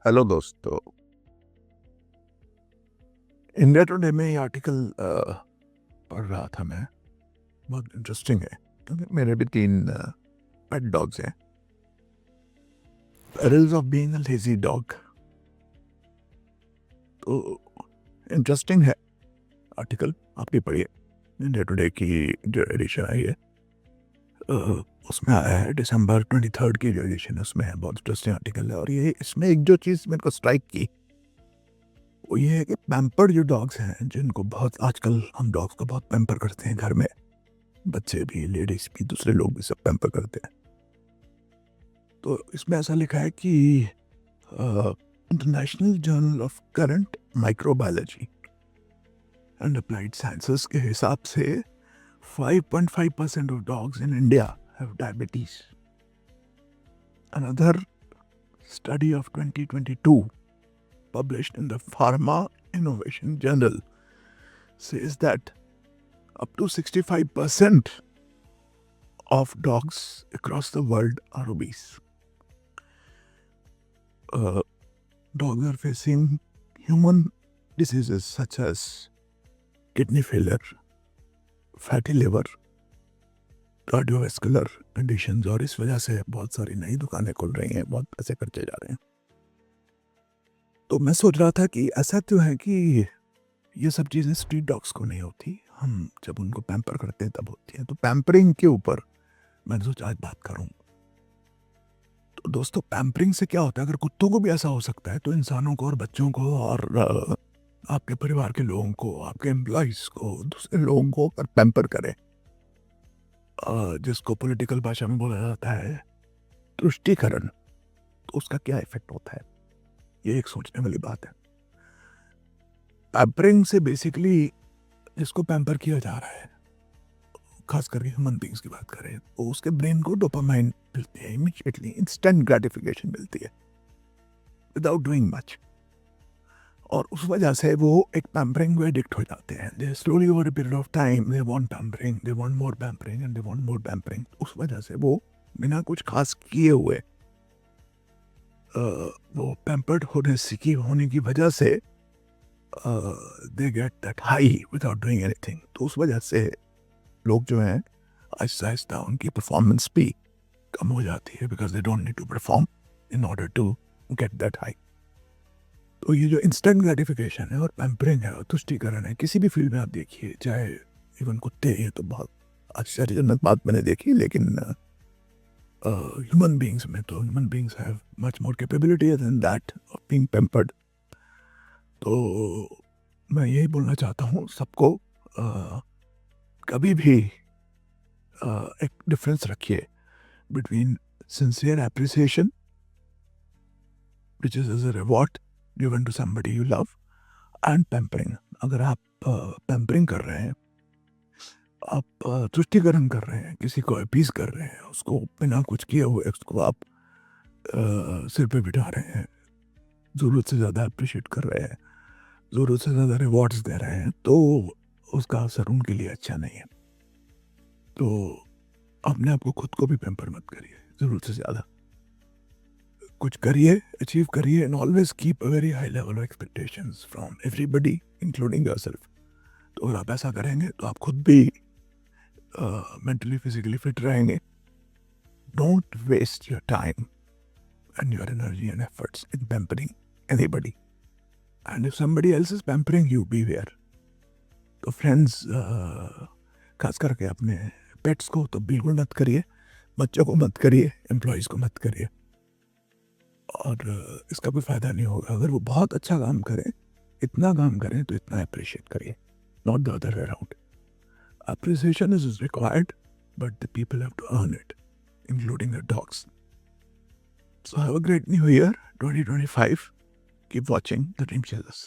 Hello दोस्तों। India today में ये आर्टिकल पढ़ रहा था मैं। बहुत इंटरेस्टिंग है क्योंकि मेरे भी 3 पेट डॉग्स हैं। Perils of being a lazy dog. तो इंटरेस्टिंग है आर्टिकल, आप भी पढ़िए। इंडिया टुडे की जो एडिशन आई है अ, उसमें आया है दिसंबर 23 की जो एडिशन है उसमें है। बहुत इंटरेस्टिंग आर्टिकल है और ये इसमें एक जो चीज़ मेरे को स्ट्राइक की वो ये है कि पैम्पर्ड जो डॉग्स हैं जिनको बहुत आजकल हम डॉग्स को बहुत पैम्पर करते हैं घर में, बच्चे भी, लेडीज भी, दूसरे लोग भी सब पैम्पर करते हैं। तो इसमें ऐसा लिखा है कि international journal of current microbiology and applied sciences के हिसाब से 5.5% of dogs in India have diabetes. Another study of 2022 published in the Pharma Innovation Journal says that up to 65% of dogs across the world are obese. Dogs are facing human diseases such as kidney failure, fatty liver, cardiovascular conditions, और इस वजह से बहुत सारी नई दुकानें खुल रही हैं, बहुत पैसे खर्चे जा रहे हैं। तो मैं सोच रहा था कि ऐसा क्यों है कि ये सब चीज़ें स्ट्रीट डॉग्स को नहीं होती, हम जब उनको पैम्पर करते हैं तब होती हैं। तो पैम्परिंग के ऊपर मैंने सोचा आज बात करूं। तो दोस्तों, पैम्परिंग से क्या होता है? अगर कुत्तों को भी ऐसा हो सकता है तो इंसानों को और बच्चों को और आपके परिवार के लोगों को, आपके एम्प्लॉइज को, दूसरे लोगों को अगर पैम्पर करें, जिसको पॉलिटिकल भाषा में बोला जाता है तुष्टीकरण, तो उसका क्या इफेक्ट होता है? ये एक सोचने वाली बात है। पैम्परिंग से बेसिकली जिसको पैम्पर किया जा रहा है, खास करके ह्यूमन बींग्स की बात करें, तो उसके ब्रेन को डोपामाइन मिलती है, इमीडिएटली इंस्टेंट ग्रेटिफिकेशन मिलती है विदाउट डूइंग मच। और उस वजह से वो एक पैम्परिंग को एडिक्ट हो जाते हैं। They slowly over a period of time they want pampering, they want more pampering and they want more pampering. उस वजह से वो बिना कुछ खास किए हुए वो पैम्पर्ड होने की वजह से they get that high without doing anything. तो उस वजह से लोग जो हैं आहिस्ता आहिस्ता उनकी परफॉर्मेंस भी कम हो जाती है, because they don't need to perform in order to get that high. तो ये जो इंस्टेंट ग्रेटिफिकेशन है और पैम्परिंग है और तुष्टीकरण है, किसी भी फील्ड में आप देखिए, चाहे इवन कुत्ते, ये तो बहुत आश्चर्यजनक बात मैंने देखी, लेकिन ह्यूमन बींग्स में तो human beings have much more capability than that of being pampered. तो मैं यही बोलना चाहता हूँ सबको, कभी भी एक डिफरेंस रखिए between sincere appreciation which is as a reward given to somebody you love and pampering। अगर आप पैम्परिंग कर रहे हैं, आप तुष्टीकरण कर रहे हैं, किसी को अपीज कर रहे हैं, उसको बिना कुछ किए हुए उसको आप सिर पे बिठा रहे हैं, ज़रूरत से ज़्यादा अप्रिशिएट कर रहे हैं, ज़रूरत से ज़्यादा रिवॉर्ड्स दे रहे हैं, तो उसका असर उनके लिए अच्छा नहीं है। तो अपने आप को, खुद को भी पैम्पर मत करिए ज़रूरत से ज़्यादा। कुछ करिए, अचीव करिए, and always keep a very high level of expectations from everybody including yourself. तो अगर आप ऐसा करेंगे तो आप खुद भी मेंटली फिजिकली फिट रहेंगे। Don't waste your time and your energy and efforts in pampering anybody, and if somebody else is pampering you, be aware. तो फ्रेंड्स, खास करके अपने पेट्स को तो बिल्कुल मत करिए, बच्चों को मत करिए, एम्प्लॉयज़ को मत करिए, और इसका कोई फ़ायदा नहीं होगा। अगर वो बहुत अच्छा काम करें, इतना काम करें, तो इतना अप्रिशिएट करिए, not the other way around. Appreciation is required, but the people have to earn it, including the dogs. So have a great new year, 2025. Keep watching The Dream Chasers.